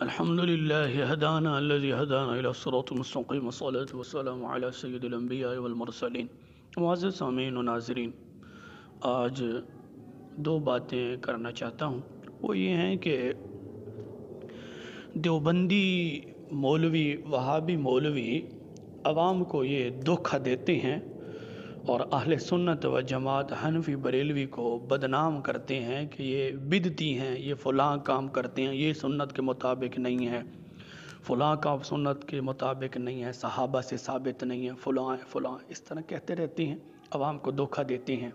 الحمد لله هدانا الذي هدانا إلى الصراط المستقيم والصلاة والسلام على سید الانبیاء والمرسلین۔ معزز سامعین و ناظرین، آج دو باتیں کرنا چاہتا ہوں۔ وہ یہ ہیں کہ دیوبندی مولوی، وہابی مولوی عوام کو یہ دھوکہ دیتے ہیں اور اہل سنت و جماعت حنفی بریلوی کو بدنام کرتے ہیں کہ یہ بدعتی ہیں، یہ فلاں کام کرتے ہیں، یہ سنت کے مطابق نہیں ہے، فلاں کا سنت کے مطابق نہیں ہے، صحابہ سے ثابت نہیں ہے، فلاں فلاں، اس طرح کہتے رہتے ہیں، عوام کو دھوکہ دیتے ہیں۔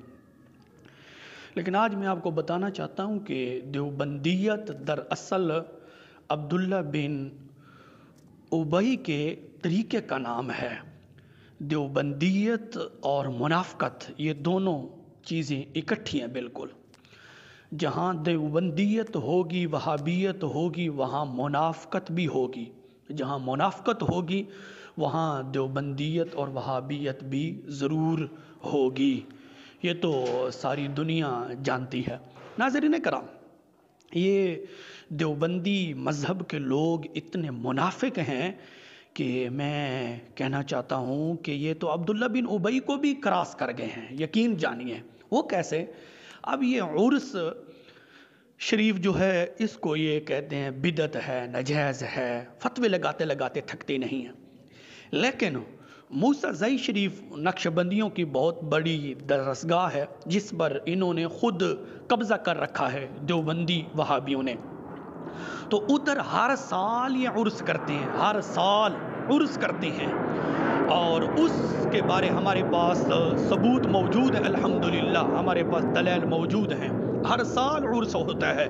لیکن آج میں آپ کو بتانا چاہتا ہوں کہ دیوبندیت دراصل عبداللہ بن ابی کے طریقے کا نام ہے۔ دیوبندیت اور منافقت یہ دونوں چیزیں اکٹھی ہیں بالکل۔ جہاں دیوبندیت ہوگی، وہابیت ہوگی، وہاں منافقت بھی ہوگی۔ جہاں منافقت ہوگی وہاں دیوبندیت اور وہابیت بھی ضرور ہوگی۔ یہ تو ساری دنیا جانتی ہے۔ ناظرین کرام، یہ دیوبندی مذہب کے لوگ اتنے منافق ہیں کہ میں کہنا چاہتا ہوں کہ یہ تو عبداللہ بن ابی کو بھی کراس کر گئے ہیں، یقین جانیے۔ وہ کیسے؟ اب یہ عرس شریف جو ہے اس کو یہ کہتے ہیں بدعت ہے، ناجائز ہے، فتوے لگاتے لگاتے تھکتے نہیں ہیں۔ لیکن موسیٰ شریف نقشبندیوں کی بہت بڑی درسگاہ ہے جس پر انہوں نے خود قبضہ کر رکھا ہے دیوبندی وہابیوں نے۔ تو ادھر ہر سال یہ عرس کرتے ہیں، ہر سال عرس کرتے ہیں، اور اس کے بارے ہمارے پاس ثبوت موجود ہے، الحمدللہ ہمارے پاس دلائل موجود ہیں۔ ہر سال عرس ہوتا ہے۔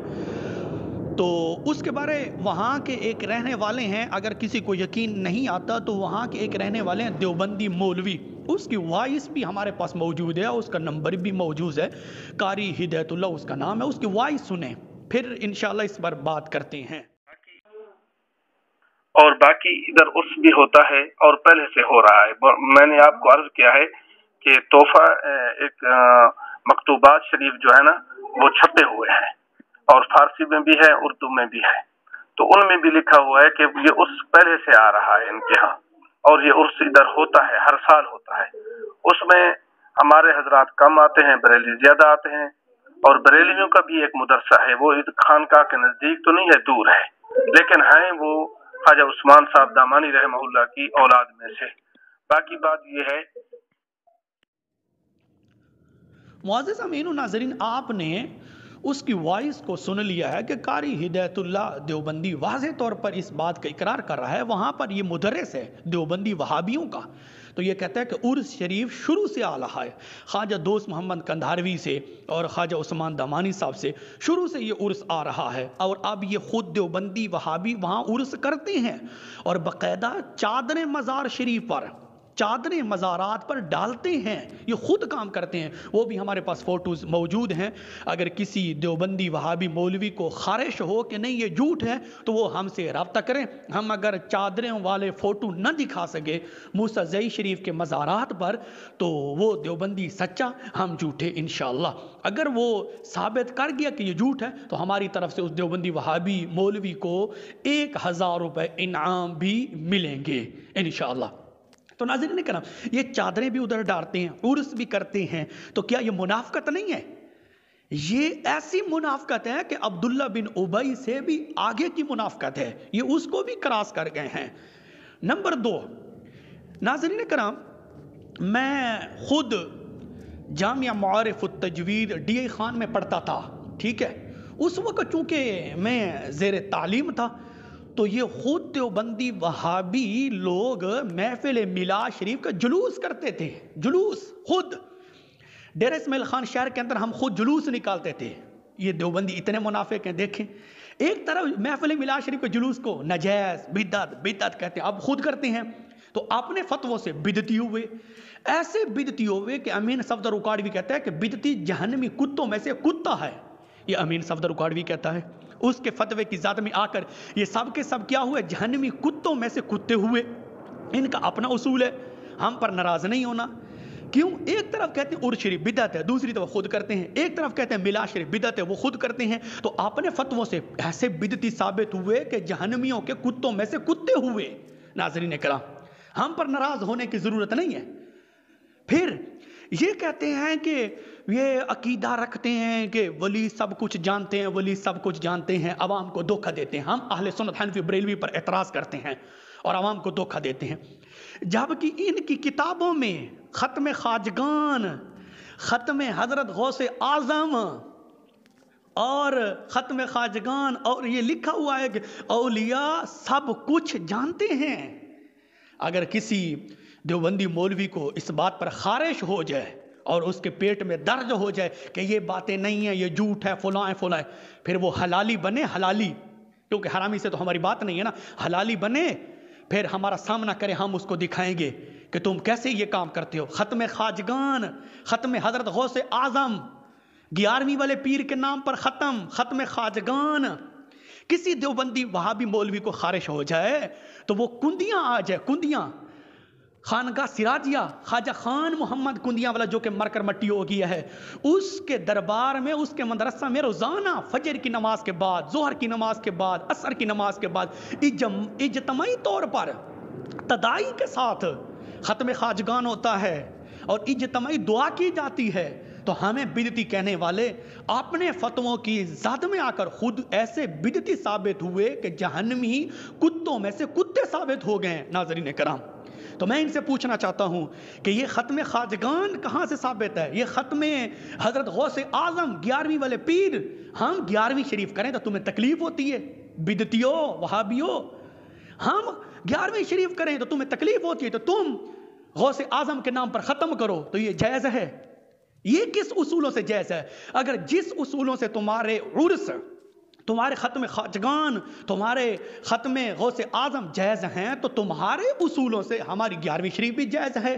تو اس کے بارے وہاں کے ایک رہنے والے ہیں، اگر کسی کو یقین نہیں آتا تو وہاں کے ایک رہنے والے ہیں دیوبندی مولوی، اس کی وائس بھی ہمارے پاس موجود ہے، اس کا نمبر بھی موجود ہے، قاری ہدایت اللہ اس کا نام ہے، اس کی وائس سنیں، پھر انشاءاللہ اس پر بات کرتے ہیں۔ اور باقی ادھر عرس بھی ہوتا ہے اور پہلے سے ہو رہا ہے۔ میں نے آپ کو عرض کیا ہے کہ تحفہ ایک مکتوبات شریف جو ہے نا وہ چھپے ہوئے ہیں، اور فارسی میں بھی ہے، اردو میں بھی ہے، تو ان میں بھی لکھا ہوا ہے کہ یہ عرس پہلے سے آ رہا ہے ان کے ہاں، اور یہ عرس ادھر ہوتا ہے، ہر سال ہوتا ہے۔ اس میں ہمارے حضرات کم آتے ہیں، بریلی زیادہ آتے ہیں، اور بریلیوں کا بھی ایک مدرسہ ہے، وہ خانقاہ کے نزدیک تو نہیں ہے، دور ہے، لیکن ہیں وہ خواجہ عثمان صاحب دامانی رحمہ اللہ کی اولاد میں سے۔ باقی بات یہ ہے، معزز امین و ناظرین، آپ نے اس کی وائس کو سن لیا ہے کہ قاری ہدایت اللہ دیوبندی واضح طور پر اس بات کا اقرار کر رہا ہے۔ وہاں پر یہ مدرس ہے دیوبندی وہابیوں کا، تو یہ کہتا ہے کہ عرس شریف شروع سے آ رہا ہے، خواجہ دوست محمد قندھاروی سے اور خواجہ عثمان دامانی صاحب سے شروع سے یہ عرس آ رہا ہے، اور اب یہ خود دیوبندی وہابی وہاں عرس کرتے ہیں، اور باقاعدہ چادریں مزار شریف پر، چادریں مزارات پر ڈالتے ہیں، یہ خود کام کرتے ہیں۔ وہ بھی ہمارے پاس فوٹوز موجود ہیں، اگر کسی دیوبندی وہابی مولوی کو خارش ہو کہ نہیں یہ جھوٹ ہے تو وہ ہم سے رابطہ کریں۔ ہم اگر چادریں والے فوٹو نہ دکھا سکے موسیٰ شریف کے مزارات پر تو وہ دیوبندی سچا، ہم جھوٹے انشاءاللہ۔ اگر وہ ثابت کر گیا کہ یہ جھوٹ ہے تو ہماری طرف سے اس دیوبندی وہابی مولوی کو 1000 روپے انعام بھی ملیں گے انشاءاللہ۔ تو ناظرین کرام، یہ چادریں بھی ادھر ڈالتے ہیں، عرس بھی کرتے ہیں، تو کیا یہ منافقت نہیں ہے؟ یہ ایسی منافقت ہے کہ عبداللہ بن ابی سے بھی آگے کی منافقت ہے، یہ اس کو بھی کراس کر گئے ہیں۔ نمبر 2، ناظرین کرام، میں خود جامعہ معارف التجوید ڈی اے خان میں پڑھتا تھا، ٹھیک ہے؟ اس وقت چونکہ میں زیر تعلیم تھا تو یہ خود دیوبندی وہابی لوگ محفل میلاد شریف کا جلوس کرتے تھے، جلوس خود ڈیرہ اسماعیل خان شہر کے اندر ہم خود جلوس نکالتے تھے۔ یہ دیوبندی اتنے منافق ہیں، دیکھیں ایک طرف محفل میلاد شریف کے جلوس کو ناجائز بدعت کہتے ہیں، اب خود کرتے ہیں، تو اپنے فتووں سے بدعتی ہوئے، ایسے بدعتی ہوئے کہ امین صفدر اکاڑوی کہتا ہے کہ بدعتی جہنمی کتوں میں سے کتا ہے، یہ امین صفدر اکاڑوی کہتا ہے۔ اس کے فتوے کی ذات میں آ کر یہ سب کے سب کیا ہوئے؟ جہنمی کتوں میں سے کتے ہوئے۔ ان کا اپنا اصول ہے، ہم پر ناراض نہیں ہونا۔ کیوں؟ ایک طرف کہتے ہیں عرس شریف بدعت ہے، دوسری طرف خود کرتے ہیں، ایک طرف کہتے ہیں میلاد شریف بدعت ہے، وہ خود کرتے ہیں، تو اپنے فتووں سے ایسے بدعتی ثابت ہوئے کہ جہنمیوں کے کتوں میں سے کتے ہوئے۔ ناظرین کرام، ہم پر ناراض ہونے کی ضرورت نہیں ہے۔ پھر یہ کہتے ہیں کہ یہ عقیدہ رکھتے ہیں کہ ولی سب کچھ جانتے ہیں، ولی سب کچھ جانتے ہیں، عوام کو دھوکہ دیتے ہیں۔ ہم اہل سنت حنفی بریلوی پر اعتراض کرتے ہیں اور عوام کو دھوکہ دیتے ہیں، جبکہ ان کی کتابوں میں ختم خواجگان، ختم حضرت غوث اعظم اور ختم خواجگان اور یہ لکھا ہوا ہے کہ اولیاء سب کچھ جانتے ہیں۔ اگر کسی دیوبندی مولوی کو اس بات پر خارش ہو جائے اور اس کے پیٹ میں درد ہو جائے کہ یہ باتیں نہیں ہیں، یہ جھوٹ ہے، فلاں ہے فلاں ہے، پھر وہ حلالی بنے، حلالی، کیونکہ حرامی سے تو ہماری بات نہیں ہے نا، حلالی بنے، پھر ہمارا سامنا کرے، ہم اس کو دکھائیں گے کہ تم کیسے یہ کام کرتے ہو۔ ختم خواجگان، ختم حضرت غوث اعظم، 11ویں والے پیر کے نام پر ختم خواجگان۔ کسی دیوبندی وہابی مولوی کو خارش ہو جائے تو وہ کندیاں آ جائے، کندیاں، خانقاہ سراجیہ، خواجہ خان محمد کندیاں والا جو کہ مر کر مٹی ہو گیا ہے، اس کے دربار میں، اس کے مدرسہ میں روزانہ فجر کی نماز کے بعد، ظہر کی نماز کے بعد، عصر کی نماز کے بعد اجتماعی طور پر تداعی کے ساتھ ختم خواجگان ہوتا ہے اور اجتماعی دعا کی جاتی ہے۔ تو ہمیں بدعتی کہنے والے اپنے فتووں کی زد میں آ کر خود ایسے بدعتی ثابت ہوئے کہ جہنمی کتوں میں سے کتے ثابت ہو گئے۔ ناظرین کرام، تو میں ان سے پوچھنا چاہتا ہوں کہ یہ ختم خواجگان کہاں سے ثابت ہے؟ یہ ختم حضرت غوث اعظم 11ویں والے پیر، ہم 11ویں شریف کریں تو تمہیں تکلیف ہوتی ہے؟ بدعتیوں، وہابیوں، ہم 11ویں شریف کریں تو تمہیں تکلیف ہوتی ہے، تو تم غوث اعظم کے نام پر ختم کرو، تو یہ جائز ہے؟ یہ کس اصولوں سے جائز ہے؟ اگر جس اصولوں سے تمہارے عرس، تمہارے ختم خواجگان، تمہارے ختم غوث اعظم جائز ہیں، تو تمہارے اصولوں سے ہماری 11ویں شریف بھی جائز ہے۔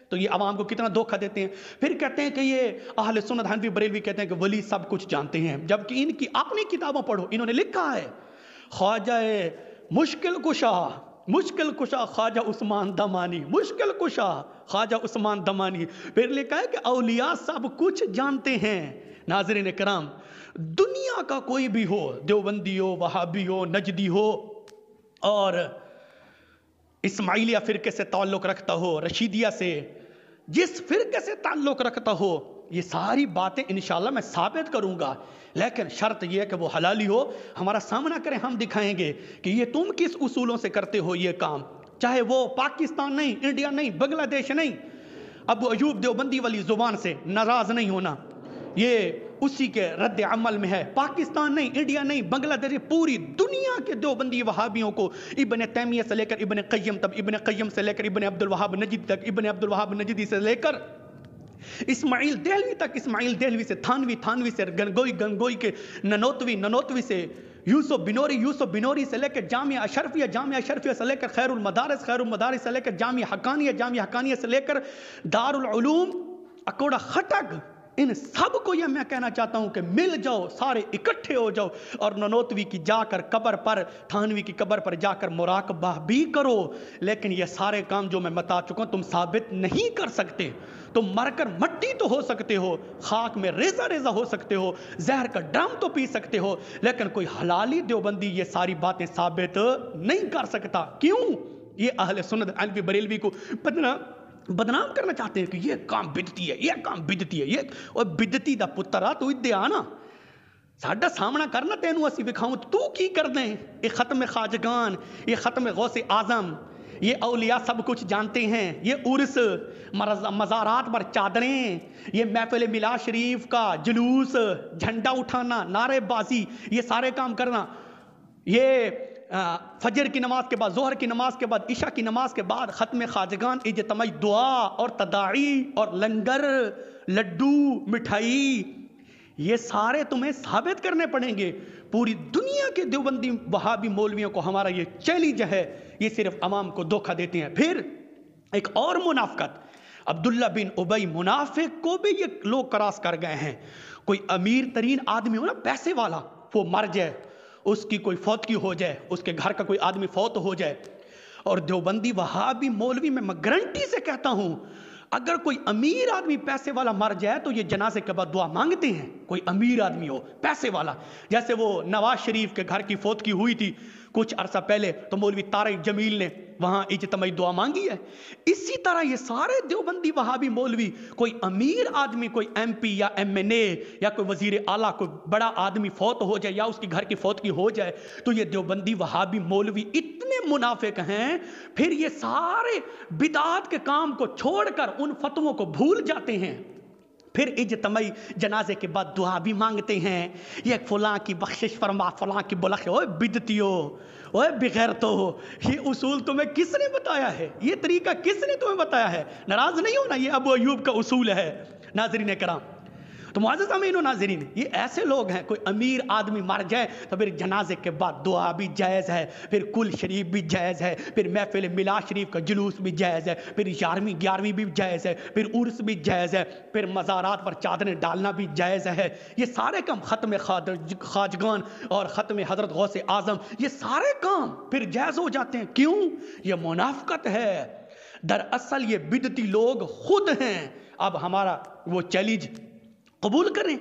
تو یہ عوام کو کتنا دھوکہ دیتے ہیں۔ پھر کہتے ہیں کہ یہ اہل سنت حنفی بریلوی کہتے ہیں کہ ولی سب کچھ جانتے ہیں، جبکہ ان کی اپنی کتابوں پڑھو، انہوں نے لکھا ہے خواجہ مشکل کشا خواجہ عثمان دمانی، مشکل کشا خواجہ عثمان دمانی، پھر لکھا ہے کہ اولیاء سب کچھ جانتے ہیں۔ ناظرین کرام، دنیا کا کوئی بھی ہو، دیوبندی ہو، وہابی ہو، نجدی ہو، اور اسماعیلیہ فرقے سے تعلق رکھتا ہو، رشیدیہ سے، جس فرقے سے تعلق رکھتا ہو، یہ ساری باتیں انشاءاللہ میں ثابت کروں گا، لیکن شرط یہ ہے کہ وہ حلالی ہو، ہمارا سامنا کریں، ہم دکھائیں گے کہ یہ تم کس اصولوں سے کرتے ہو یہ کام، چاہے وہ پاکستان نہیں، انڈیا نہیں، بنگلہ دیش نہیں۔ ابو ایوب دیوبندی والی زبان سے ناراض نہیں ہونا، یہ اسی کے رد عمل میں ہے۔ پاکستان نہیں، انڈیا نہیں، بنگلہ دیش، پوری دنیا کے دیوبندی وہابیوں کو ابن تیمیہ سے لے کر ابن قیم تک، ابن قیم سے لے کر ابن عبد الوہاب نجدی تک، ابن عبد الوہاب نجدی سے لے کر اسماعیل دہلوی تک، اسماعیل دہلوی سے تھانوی، تھانوی سے گنگوئی، گنگوئی کے ننوتوی، ننوتوی سے یوسف بنوری، یوسف بنوری سے لے کر جامعہ اشرفیہ، جامعہ اشرفیہ سے لے کر خیر المدارس، خیر المدارس سے لے کر جامعہ حقانیہ، جامعہ حقانیہ سے لے کر دار العلوم اکوڑا خٹک، ان سب کو یہ میں کہنا چاہتا ہوں کہ مل جاؤ، سارے اکٹھے ہو جاؤ اور ننوتوی کی جا کر قبر پر، تھانوی کی قبر پر جا کر مراقبہ بھی کرو، لیکن یہ سارے کام جو میں بتا چکا ہوں تم ثابت نہیں کر سکتے۔ تم مر کر مٹی تو ہو سکتے ہو، خاک میں ریزہ ریزہ ہو سکتے ہو، زہر کا ڈرم تو پی سکتے ہو، لیکن کوئی حلالی دیوبندی یہ ساری باتیں ثابت نہیں کر سکتا۔ کیوں؟ یہ اہل سنت حنفی بریلوی کو بدنام کرنا چاہتے ہیں کہ یہ کام بدعتی ہے، یہ کام بدعتی ہے، یہ اور بدعتی دا پترا تو ادعا نا ساڈا سامنا کرنا، تینوں اسی دکھاؤں تو کی کر دیں۔ یہ ختم خواجگان، یہ ختم غوث اعظم، یہ اولیاء سب کچھ جانتے ہیں، یہ عرس، مزارات پر چادریں، یہ محفل میلاد شریف کا جلوس، جھنڈا اٹھانا، نعرے بازی، یہ سارے کام کرنا، یہ فجر کی نماز کے بعد، ظہر کی نماز کے بعد، عشاء کی نماز کے بعد ختم خواجگان، اجتماعی دعا اور تداعی اور لنگر، لڈو، مٹھائی، یہ سارے تمہیں ثابت کرنے پڑیں گے۔ پوری دنیا کے دیوبندی وہابی مولویوں کو ہمارا یہ چیلنج ہے، یہ صرف عوام کو دھوکہ دیتے ہیں۔ پھر ایک اور منافقت، عبداللہ بن ابی منافق کو بھی یہ لوگ کراس کر گئے ہیں۔ کوئی امیر ترین آدمی ہو نا، پیسے والا، وہ مر جائے، اس کی کوئی فوتگی ہو جائے، اس کے گھر کا کوئی آدمی فوت ہو جائے، اور دیوبندی وہابی مولوی میں گارنٹی سے کہتا ہوں اگر کوئی امیر آدمی پیسے والا مر جائے تو یہ جنازے کے بعد دعا مانگتے ہیں. کوئی امیر آدمی ہو پیسے والا, جیسے وہ نواز شریف کے گھر کی فوتگی ہوئی تھی کچھ عرصہ پہلے, تو مولوی طارق جمیل نے وہاں اجتماعی دعا مانگی ہے. اسی طرح یہ سارے دیوبندی وہابی مولوی, کوئی امیر آدمی, کوئی ایم پی یا ایم این اے یا کوئی وزیر اعلیٰ, کوئی بڑا آدمی فوت ہو جائے یا اس کی گھر کی فوتگی ہو جائے, تو یہ دیوبندی وہابی مولوی اتنے منافق ہیں, پھر یہ سارے بدعات کے کام کو چھوڑ کر ان فتووں کو بھول جاتے ہیں. پھر اجتماعی جنازے کے بعد دعا بھی مانگتے ہیں, یہ فلاں کی بخشش فرما, فلاں کی بلخ. اوے بدعتیو, اوے بغیرتو, یہ اصول تمہیں کس نے بتایا ہے؟ یہ طریقہ کس نے تمہیں بتایا ہے؟ ناراض نہیں ہونا, یہ ابو ایوب کا اصول ہے. ناظرین کرام, تو معزز امین و ناظرین, یہ ایسے لوگ ہیں, کوئی امیر آدمی مر جائے تو پھر جنازے کے بعد دعا بھی جائز ہے, پھر کل شریف بھی جائز ہے, پھر محفل میلاد شریف کا جلوس بھی جائز ہے, پھر 11ویں 11ویں بھی جائز ہے, پھر عرس بھی جائز ہے, پھر مزارات پر چادریں ڈالنا بھی جائز ہے. یہ سارے کام ختم خواجگان اور ختم حضرت غوث اعظم, یہ سارے کام پھر جائز ہو جاتے ہیں. کیوں؟ یہ منافقت ہے. دراصل یہ بدعتی لوگ خود ہیں. اب ہمارا وہ چیلنج قبول کریں.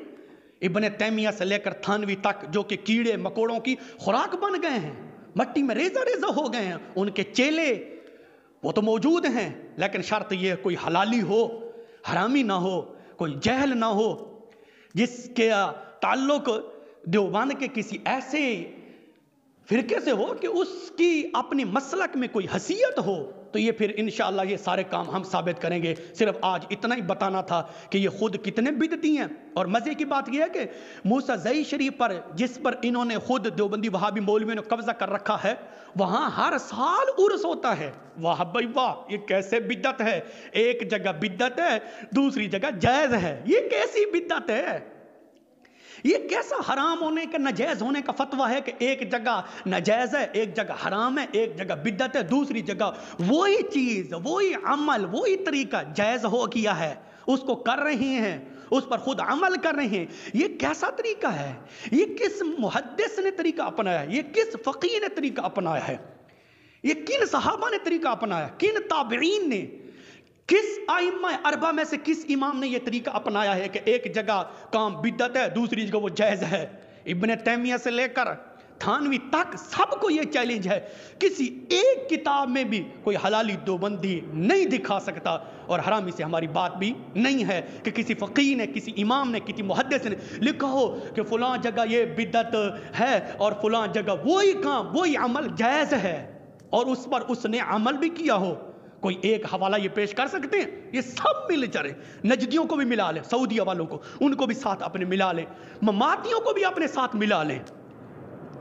ابن تیمیہ سے لے کر تھانوی تک, جو کہ کیڑے مکوڑوں کی خوراک بن گئے ہیں, مٹی میں ریزہ ریزہ ہو گئے ہیں, ان کے چیلے وہ تو موجود ہیں, لیکن شرط یہ کوئی حلالی ہو, حرامی نہ ہو, کوئی جہل نہ ہو, جس کے تعلق دیوبند کے کسی ایسے فرقے سے ہو کہ اس کی اپنی مسلک میں کوئی حیثیت ہو. تو یہ پھر انشاءاللہ یہ سارے کام ہم ثابت کریں گے. صرف آج اتنا ہی بتانا تھا کہ یہ خود کتنے بدعتی ہیں. اور مزے کی بات یہ ہے کہ موسیٰ زئی شریف پر, جس پر انہوں نے خود دیوبندی وہابی مولویوں نے قبضہ کر رکھا ہے, وہاں ہر سال عرس ہوتا ہے. واہ بھائی واہ, یہ کیسے بدعت ہے؟ ایک جگہ بدعت ہے, دوسری جگہ جائز ہے. یہ کیسی بدعت ہے؟ یہ کیسا حرام ہونے کا, ناجائز ہونے کا فتویٰ ہے کہ ایک جگہ ناجائز ہے, ایک جگہ حرام ہے, ایک جگہ بدعت ہے, دوسری جگہ وہی چیز, وہی عمل, وہی طریقہ جائز ہو گیا ہے, اس کو کر رہے ہیں, اس پر خود عمل کر رہے ہیں. یہ کیسا طریقہ ہے؟ یہ کس محدث نے طریقہ اپنایا ہے؟ یہ کس فقیہ نے طریقہ اپنایا ہے؟ یہ کن صحابہ نے طریقہ اپنایا ہے؟ کن تابعین نے؟ کس ائمہ اربعہ میں سے کس امام نے یہ طریقہ اپنایا ہے کہ ایک جگہ کام بدعت ہے, دوسری جگہ وہ جائز ہے؟ ابن تیمیہ سے لے کر تھانوی تک سب کو یہ چیلنج ہے. کسی ایک کتاب میں بھی کوئی حلالی دیوبندی نہیں دکھا سکتا, اور حرامی سے ہماری بات بھی نہیں ہے کہ کسی فقیہ نے, کسی امام نے, کسی محدث نے لکھا ہو کہ فلاں جگہ یہ بدعت ہے اور فلاں جگہ وہی کام, وہی عمل جائز ہے, اور اس پر اس نے عمل بھی کیا ہو. کوئی ایک حوالہ یہ پیش کر سکتے ہیں؟ یہ سب مل چلے, نجدیوں کو بھی ملا لیں, سعودیہ والوں کو, ان کو بھی ساتھ اپنے ملا لیں, مماتیوں کو بھی اپنے ساتھ ملا لیں.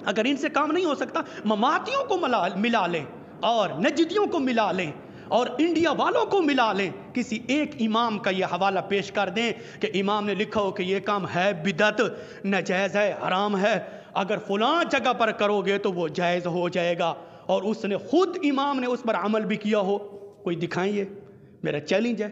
اگر ان سے کام نہیں ہو سکتا, مماتیوں کو ملا لیں, اور نجدیوں کو ملا لیں, اور انڈیا والوں کو ملا لیں. کسی ایک امام کا یہ حوالہ پیش کر دیں کہ امام نے لکھا ہو کہ یہ کام ہے بدعت, ناجائز ہے, حرام ہے, اگر فلاں جگہ پر کرو گے تو وہ جائز ہو جائے گا, اور اس نے خود امام نے اس پر عمل بھی کیا ہو. کوئی دکھائیں, یہ میرا چیلنج ہے.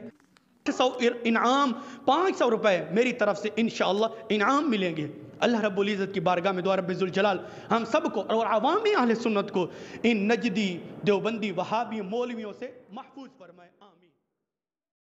100 انعام, 500 روپے میری طرف سے انشاءاللہ انعام ملیں گے. اللہ رب العزت کی بارگاہ میں دعا رب ذوالجلال ہم سب کو اور عوام اہل سنت کو ان نجدی دیوبندی وہابی مولویوں سے محفوظ فرمائے.